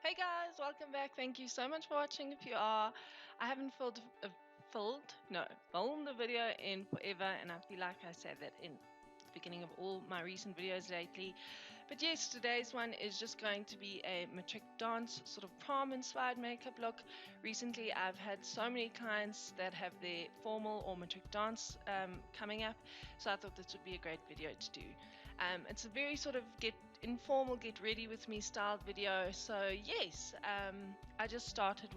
Hey guys, welcome back. Thank you so much for watching. If you are, I haven't filmed a video in forever, and I feel like I said that in the beginning of all my recent videos lately. But yes, today's one is just going to be a Matric Dance sort of prom inspired makeup look. Recently, I've had so many clients that have their formal or Matric Dance coming up, so I thought this would be a great video to do. It's a very sort of informal get ready with me styled video. So yes, I just started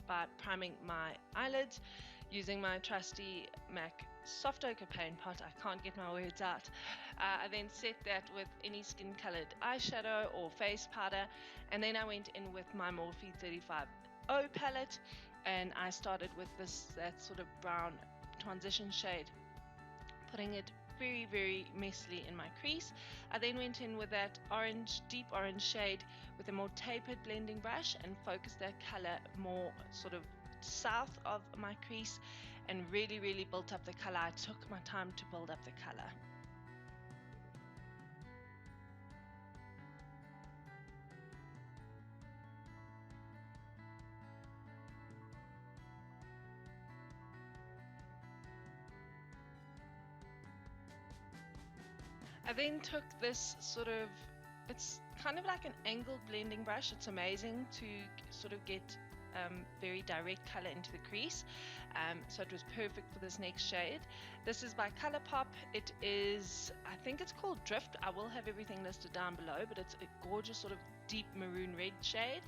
by priming my eyelids using my trusty MAC soft ochre paint pot. I can't get my words out. I then set that with any skin colored eyeshadow or face powder, and then I went in with my Morphe 35O palette, and I started with that sort of brown transition shade, putting it very messily in my crease. I then went in with that deep orange shade with a more tapered blending brush and focused that color more sort of south of my crease and really built up the color. I took my time to build up the color. I then took this it's kind of like an angled blending brush. It's amazing to sort of get very direct color into the crease. So it was perfect for this next shade. This is by Colourpop. It is, I think it's called Drift. I will have everything listed down below, but it's a gorgeous sort of deep maroon red shade.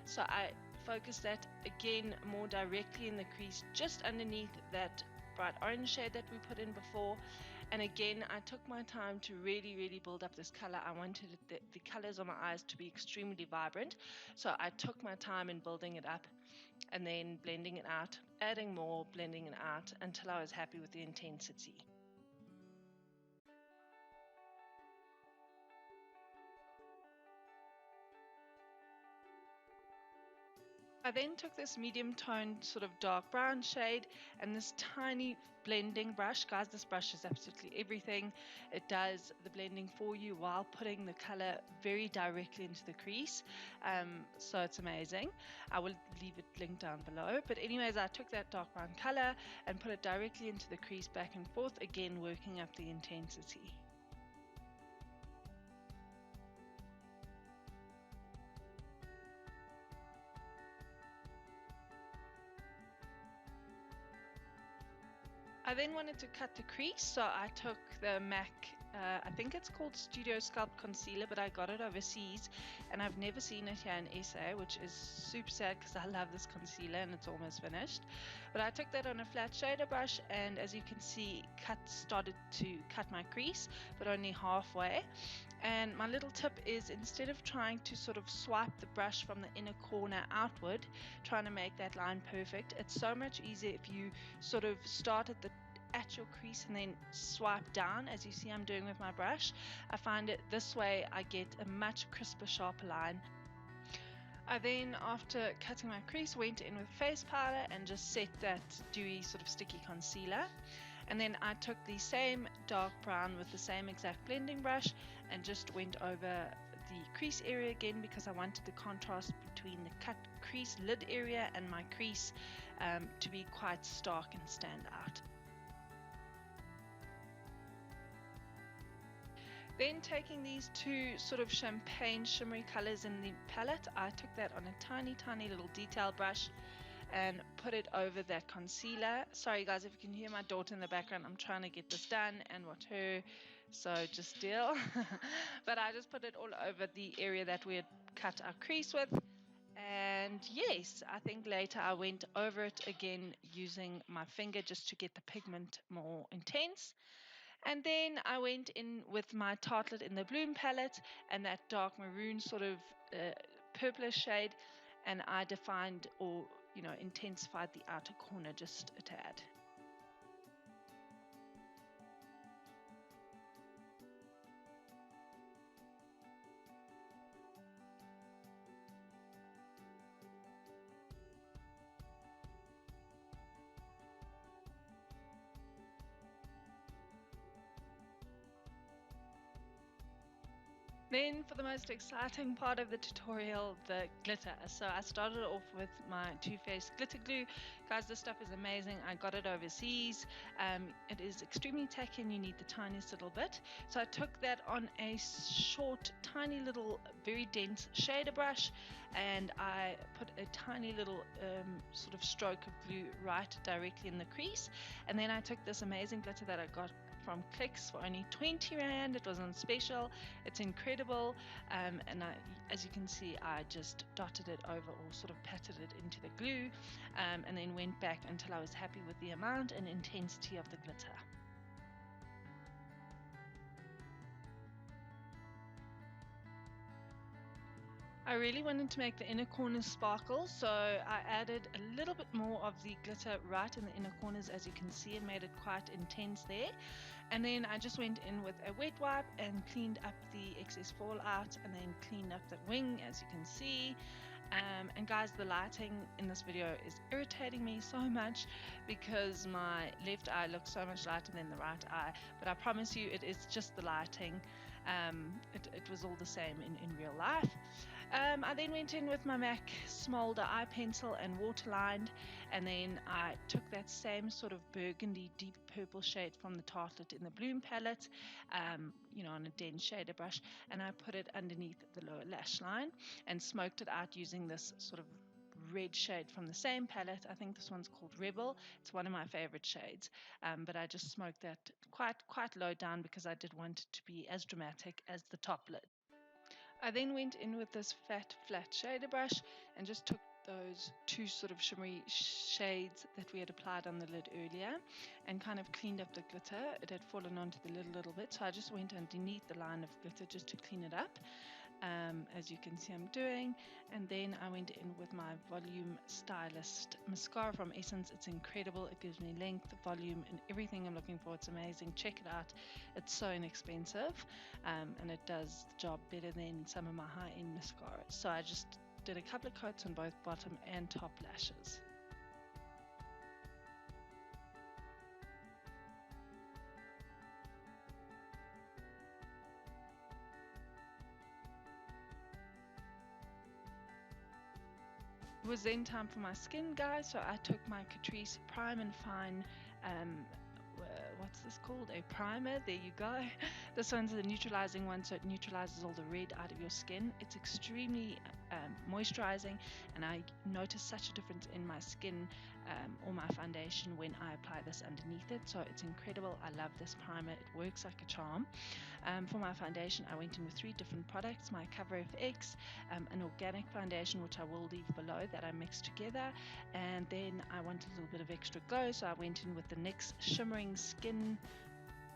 So I focused that again more directly in the crease, just underneath that bright orange shade that we put in before. And again, I took my time to really build up this color. I wanted the colors on my eyes to be extremely vibrant, so I took my time in building it up and then blending it out, adding more, blending it out until I was happy with the intensity. I then took this medium toned sort of dark brown shade and this tiny blending brush. Guys, this brush is absolutely everything. It does the blending for you while putting the color very directly into the crease. So it's amazing. I will leave it linked down below. But anyways, I took that dark brown color and put it directly into the crease, back and forth, again working up the intensity. I then wanted to cut the crease, so I took the MAC, I think it's called Studio Sculpt Concealer, but I got it overseas and I've never seen it here in SA, which is super sad because I love this concealer and it's almost finished. But I took that on a flat shader brush, and as you can see, started to cut my crease, but only halfway. And my little tip is, instead of trying to sort of swipe the brush from the inner corner outward, trying to make that line perfect, it's so much easier if you sort of start at your crease and then swipe down, as you see I'm doing with my brush. I find it this way I get a much crisper, sharper line. I then, after cutting my crease, went in with face powder and just set that dewy sort of sticky concealer. And then I took the same dark brown with the same exact blending brush and just went over the crease area again, because I wanted the contrast between the cut crease lid area and my crease to be quite stark and stand out. Then, taking these two sort of champagne shimmery colors in the palette, I took that on a tiny little detail brush and put it over that concealer. Sorry guys if you can hear my daughter in the background, I'm trying to get this done and watch her, so just deal. But I just put it all over the area that we had cut our crease with. And yes, I think later I went over it again using my finger just to get the pigment more intense. And then I went in with my Tartlette in the Bloom palette and that dark maroon sort of purplish shade, and I defined or intensified the outer corner just a tad. Then for the most exciting part of the tutorial, the glitter. So I started off with my Too Faced glitter glue. Guys, this stuff is amazing. I got it overseas. It is extremely tacky and you need the tiniest little bit. So I took that on a short, tiny little, very dense shader brush, and I put a tiny little sort of stroke of glue right directly in the crease. And then I took this amazing glitter that I got from Clicks for only 20 Rand. It was on special. It's incredible, and as you can see, I just dotted it over or sort of patted it into the glue, and then went back until I was happy with the amount and intensity of the glitter. I really wanted to make the inner corners sparkle, so I added a little bit more of the glitter right in the inner corners, as you can see, and made it quite intense there. And then I just went in with a wet wipe and cleaned up the excess fallout, and then cleaned up the wing, as you can see. And guys, the lighting in this video is irritating me so much because my left eye looks so much lighter than the right eye, but I promise you it is just the lighting. It was all the same in real life. I then went in with my MAC Smoulder Eye Pencil and waterlined, and then I took that same sort of burgundy deep purple shade from the Tartlette in the Bloom palette, on a dense shader brush, and I put it underneath the lower lash line and smoked it out using this sort of red shade from the same palette. I think this one's called Rebel. It's one of my favorite shades, but I just smoked that quite low down because I did want it to be as dramatic as the top lid. I then went in with this fat flat shader brush and just took those two sort of shimmery shades that we had applied on the lid earlier and kind of cleaned up the glitter. It had fallen onto the lid a little bit, so I just went underneath the line of glitter just to clean it up, as you can see I'm doing. And then I went in with my Volume Stylist mascara from Essence. It's incredible. It gives me length, volume, and everything I'm looking for. It's amazing. Check it out. It's so inexpensive, and it does the job better than some of my high-end mascaras. So I just did a couple of coats on both bottom and top lashes. It was then time for my skin, guys, so I took my Catrice Prime and Fine, what's this called? A primer. There you go. This one's a neutralizing one, so it neutralizes all the red out of your skin. It's extremely moisturizing, and I notice such a difference in my skin or my foundation when I apply this underneath it. So it's incredible. I love this primer. It works like a charm. For my foundation, I went in with 3 different products: my Cover FX, an organic foundation, which I will leave below, that I mixed together, and then I wanted a little bit of extra glow, so I went in with the NYX Shimmering Skin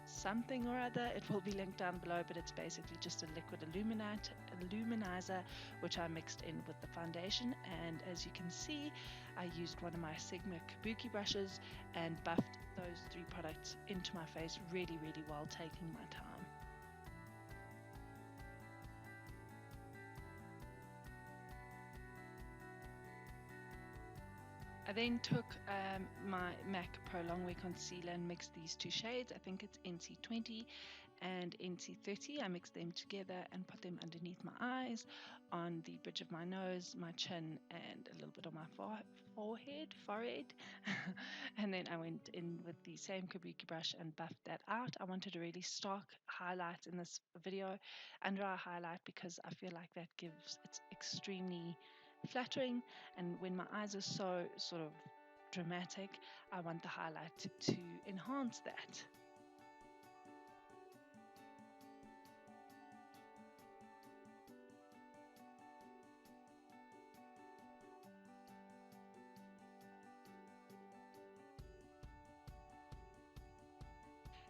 something or other. It will be linked down below, but it's basically just a liquid illuminizer, which I mixed in with the foundation. And as you can see, I used one of my Sigma kabuki brushes and buffed those 3 products into my face really well, taking my time. I then took my MAC Prolongwear Concealer and mixed these 2 shades. I think it's NC20 and NC30. I mixed them together and put them underneath my eyes, on the bridge of my nose, my chin, and a little bit on my forehead. And then I went in with the same kabuki brush and buffed that out. I wanted a really stark highlight in this video, under eye highlight, because I feel like that it's extremely flattering, and when my eyes are so sort of dramatic, I want the highlight to enhance that.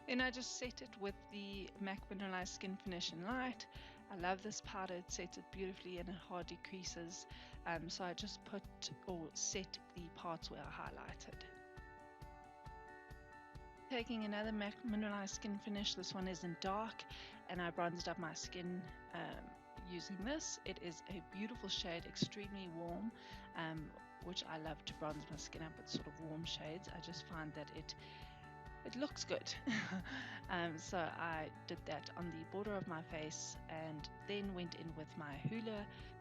Then I just set it with the MAC Mineralized Skin Finish in Light. I love this powder. It sets it beautifully and it hardly creases. So I just put or set the parts where I highlighted. Taking another MAC Mineralized Skin Finish. This one is in dark, and I bronzed up my skin using this. It is a beautiful shade, extremely warm, which I love to bronze my skin up with sort of warm shades. I just find that it it looks good. So I did that on the border of my face and then went in with my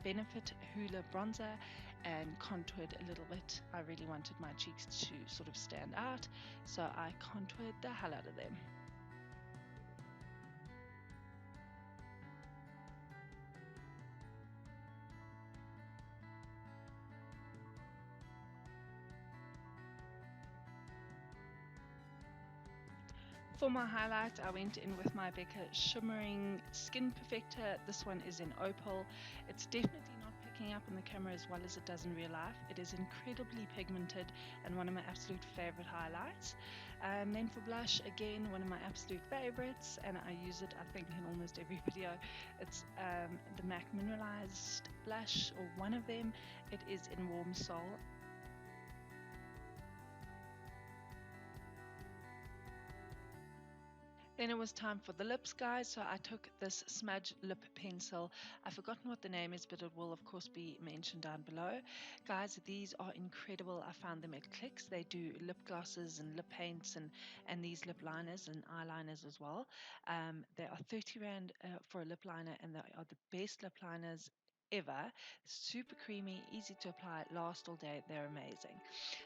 Benefit Hoola bronzer and contoured a little bit. I really wanted my cheeks to sort of stand out, so I contoured the hell out of them. For my highlight, I went in with my Becca Shimmering Skin Perfector. This one is in Opal. It's definitely not picking up in the camera as well as it does in real life. It is incredibly pigmented and one of my absolute favorite highlights. Then for blush, again, one of my absolute favorites, and I use it, I think, in almost every video. It's the MAC Mineralized Blush, or one of them. It is in Warm Soul. Then it was time for the lips, guys, so I took this smudge lip pencil. I've forgotten what the name is, but it will of course be mentioned down below. Guys, these are incredible. I found them at Clicks. They do lip glosses and lip paints and these lip liners and eyeliners as well. They are 30 Rand for a lip liner, and they are the best lip liners ever. Super creamy, easy to apply, last all day. They're amazing.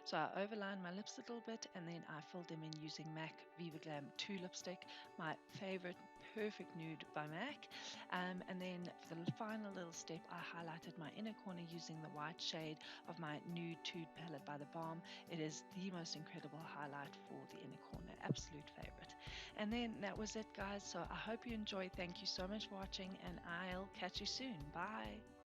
So I overlined my lips a little bit, and then I filled them in using MAC Viva Glam 2 lipstick, my favorite Perfect Nude by MAC. And then for the final little step, I highlighted my inner corner using the white shade of my Nude Tude palette by the Balm. It is the most incredible highlight for the inner corner, absolute favorite. And then that was it, guys. So I hope you enjoyed. Thank you so much for watching, and I'll catch you soon. Bye.